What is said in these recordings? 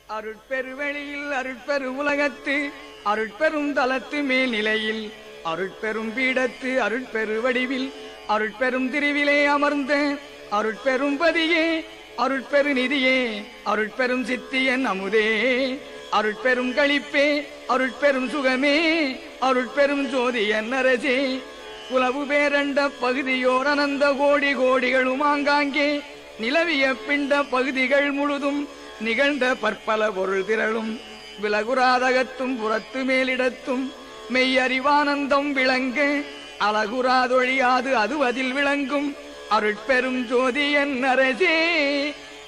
அருட்பெருவெளியில் அருட்பெரு உலகத்து அருட்பெரும் தலத்து மேல்நிலையில் அருட்பெரும் பீடத்து அருட்பெரு வடிவில் அருட்பெரும் திருவிலே அமர்ந்த அருட்பெரும் பதியே அருட்பெரு நிதியே அருட்பெரும் சித்தியன் அமுதே அருட்பெரும் களிப்பே அருட்பெரும் சுகமே அருட்பெரும் ஜோதியன் அரசே புலவு பேரண்ட பகுதியோர் அனந்த கோடி கோடிகளும் ஆங்காங்கே நிலவிய பிண்ட பகுதிகள் முழுதும் நிகழ்ந்த பற்பல பொருள் திரளும் விலகுராதகத்தும் புறத்து மேலிடத்தும் மெய்யறிவானந்தம் விளங்க அழகுராதொழியாது அது அதில் விளங்கும் அருட்பெரும் ஜோதியன் அரசே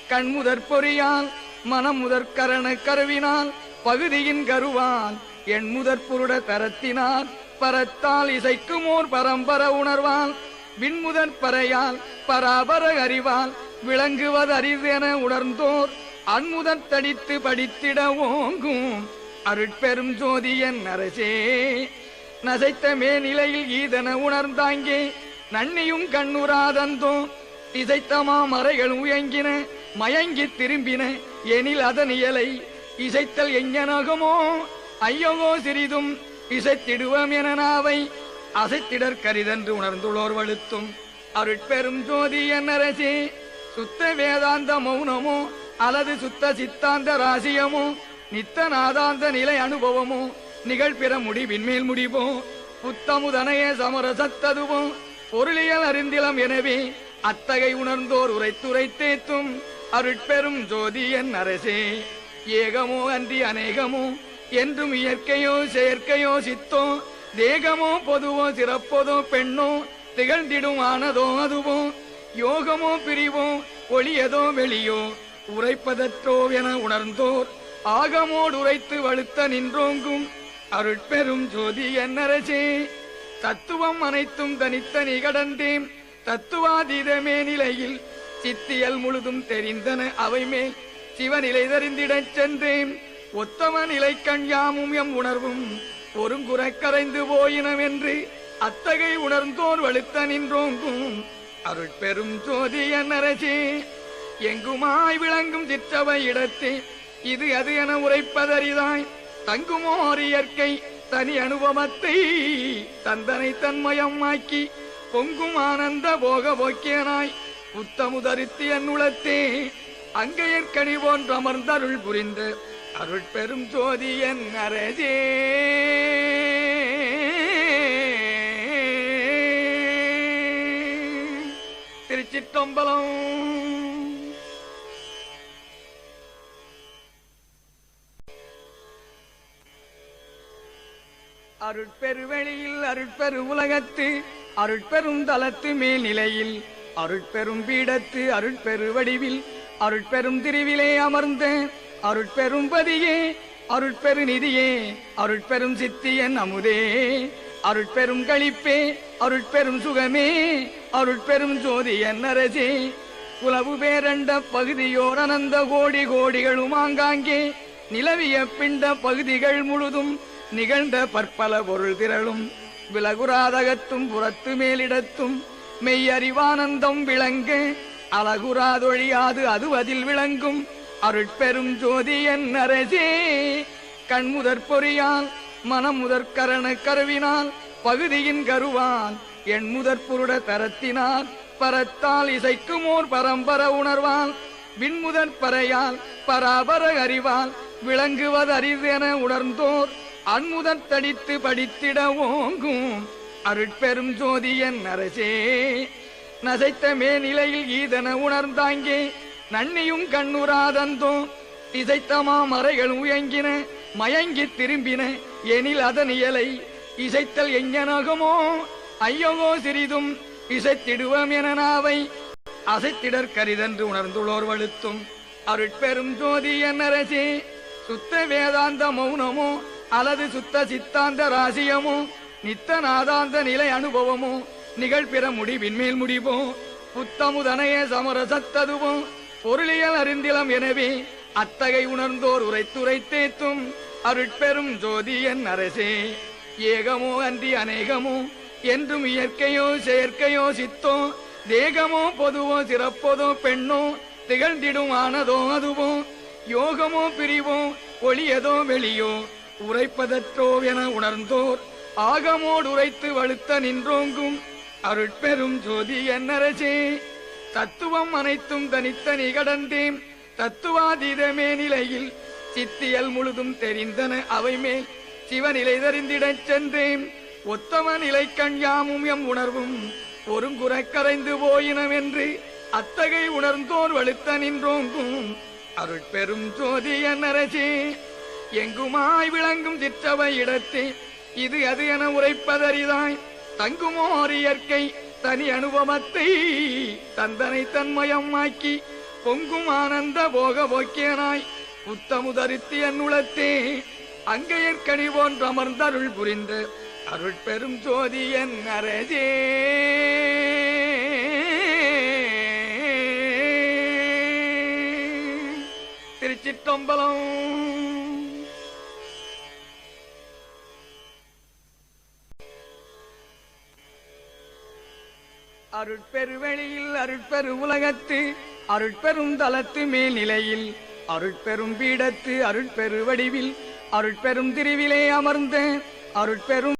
கண்முதற் பொறியால் மனம் முதற் கரண கருவினால் பகுதியின் கருவால் என் முதற் புருட தரத்தினால் பரத்தால் இசைக்குமோர் பரம்பர உணர்வால் விண்முதற் பறையால் பராபர அறிவால் விளங்குவதறிவென உணர்ந்தோர் அன்முதற் தடித்து படித்திட ஓங்கும் அருட்பெரும் ஜோதியன் அரசே நசைத்த மேநிலையில் ஈதன உணர்ந்தாங்கே நன்னியும் கண்ணுராதந்தோ இசைத்தமா மறைகள் உயங்கின மயங்கி திரும்பின எனில் அதன் இயலை இசைத்தல் எஞ்ஞனகமோ ஐயகோ சிறிதும் இசைத்திடுவோம் என நாவை அசைத்திடற் கரிதென்று உணர்ந்துள்ளோர் வழுத்தும் அருட்பெரும் ஜோதியன் அரசே சுத்த வேதாந்த மௌனமோ அல்லது சுத்த சித்தாந்த ராசியமோ நித்த நாதாந்த நிலை அனுபவமோ நிகழ்பிற முடிவின் மேல் முடிவோ புத்தமுதனைய சமரசத்ததுவோ பொருளியல் அறிந்திலம் எனவே அத்தகை உணர்ந்தோர் உரைத்துரைத்தேத்தும் அருட்பெரும் ஜோதியன் அரசே ஏகமோ அன்றி அநேகமோ என்றும் இயற்கையோ செயற்கையோ சித்தோ தேகமோ பொதுவோ சிறப்பதோ பெண்ணோ திகழ்ந்திடும் ஆனதோ அதுவோ யோகமோ பிரிவோ ஒளியதோ வெளியோ உரைப்பதற்றோ என உணர்ந்தோர் ஆகமோடு உரைத்து வலுத்த நின்றோங்கும் அருட்பெரும் ஜோதியன் அரசே தத்துவம் அனைத்தும் தனித்தனி கடந்தேன் தத்துவாதீதமே நிலையில் சித்தியல் முழுதும் தெரிந்தன அவை மேல் சிவநிலை தெரிந்திடச் சென்றேன் ஒத்தம நிலை கண்யாமும் எம் உணர்வும் ஒருங்குறை கரைந்து போயினவென்று அத்தகை உணர்ந்தோர் வலுத்த நின்றோங்கும் அருட்பெரும் ஜோதியன் அரசே எங்குமாய் விளங்கும் சிற்றவை இடத்தே இது அது என உரைப்பதறிதாய் தங்குமோர் இயற்கை தனி அனுபவத்தை தந்தனை தன்மயமாக்கி பொங்கும் ஆனந்த போக போக்கியனாய் புத்தமுதரித்து என் உளத்தே அங்கையற்கனி போன்று அமர்ந்தருள் புரிந்த அருட்பெரும் ஜோதியன் அரசே திருச்சிற்றம்பலம். அருட்பெருவெளியில் அருட்பெரு உலகத்து அருட்பெரும் தலத்து மேல்நிலையில் அருட்பெரும் பீடத்து அருட்பெரு வடிவில் அருட்பெரும் திருவிலே அமர்ந்த அருட்பெரும் பதியே அருட்பெரு நிதியே அருட்பெரும் சித்தியன் அமுதே அருட்பெரும் களிப்பே அருட்பெரும் சுகமே அருட்பெரும் ஜோதியன் அரசே புலவு பேரண்ட பகுதியோர் அனந்த கோடி கோடிகளும் ஆங்காங்கே நிலவிய பிண்ட பகுதிகள் முழுதும் நிகழ்ந்த பற்பல பொருள் திரளும் விலகுராதகத்தும் புறத்து மேலிடத்தும் மெய்யறிவானந்தம் விளங்க அழகுராதொழியாது அது அதில் விளங்கும் அருட்பெரும் ஜோதியன் அரசே கண்முதற் பொறியால் மனம் முதற் கரண கருவினால் பகுதியின் கருவால் என் முதற் புருட தரத்தினால் பரத்தால் இசைக்குமோர் பரம்பர உணர்வால் விண்முதற் பறையால் பராபர அறிவால் விளங்குவதறிவென உணர்ந்தோர் அன்முதற் தடித்து படித்திட ஓங்கும் அருட்பெரும் ஜோதியன் அரசே நசைத்த மேநிலையில் ஈதன உணர்ந்தாங்கே நன்னியும் கண்ணுராதந்தோ இசைத்தமா மறைகள் உயங்கின மயங்கி திரும்பின எனில் அதன் இயலை இசைத்தல் எஞ்ஞனகமோ ஐயகோ சிறிதும் இசைத்திடுவோம் என நாவை அசைத்திடற் கரிதென்று உணர்ந்துள்ளோர் வழுத்தும் அருட்பெரும் ஜோதியன் அரசே சுத்த வேதாந்த மௌனமோ அல்லது சுத்த சித்தாந்த ராசியமோ நித்த நாதாந்த நிலை அனுபவமோ நிகழ்பிற முடிவின் மேல் முடிவோ புத்தமுதனைய சமரசத்ததுவோ பொருளியல் அறிந்திலம் எனவே அத்தகை உணர்ந்தோர் உரைத்துரைத்தேத்தும் அருட்பெரும் ஜோதியன் அரசே ஏகமோ அன்றி அநேகமோ என்றும் இயற்கையோ செயற்கையோ சித்தோ தேகமோ பொதுவோ சிறப்பதோ பெண்ணோ திகழ்ந்திடும் ஆனதோ அதுவோ யோகமோ பிரிவோ ஒளியதோ வெளியோ உரைப்பதற்றோ என உணர்ந்தோர் ஆகமோடு உரைத்து வலுத்த நின்றோங்கும் அருட்பெரும் ஜோதி என்னரசே. தத்துவம் அனைத்தும் தனித்தனி கடந்தேன் தத்துவாதீதமே நிலையில் சித்தியல் முழுதும் தெரிந்தன அவை மேல் சிவநிலை தெரிந்திடச் சென்றேன். ஒத்தம நிலை கண்யாமும் எம் உணர்வும் ஒருங்குற கரைந்து போயினம் என்று அத்தகை உணர்ந்தோர் வலுத்த நின்றோங்கும் அருட்பெரும் ஜோதி என்னரசே. எங்குமாய் விளங்கும் சிற்றவை இடத்தே இது அது என உரைப்பதறிதாய் தங்குமோர் இயற்கை தனி அனுபவத்தை தந்தனை தன்மயமாக்கி பொங்கும் ஆனந்த போக போக்கியனாய் புத்தமுதரித்து என் உளத்தே அங்கையற்கனி போன்ற அமர்ந்தருள் புரிந்த அருட்பெரும் ஜோதி என் அரசே. திருச்சிற்றம்பலம். அருட்பெருவெளியில் அருட்பெரு உலகத்து அருட்பெரும் தலத்து மேல் நிலையில் அருட்பெரும் பீடத்து அருட்பெரு வடிவில் அருட்பெரும் திருவிலே அமர்ந்த அருட்பெரும்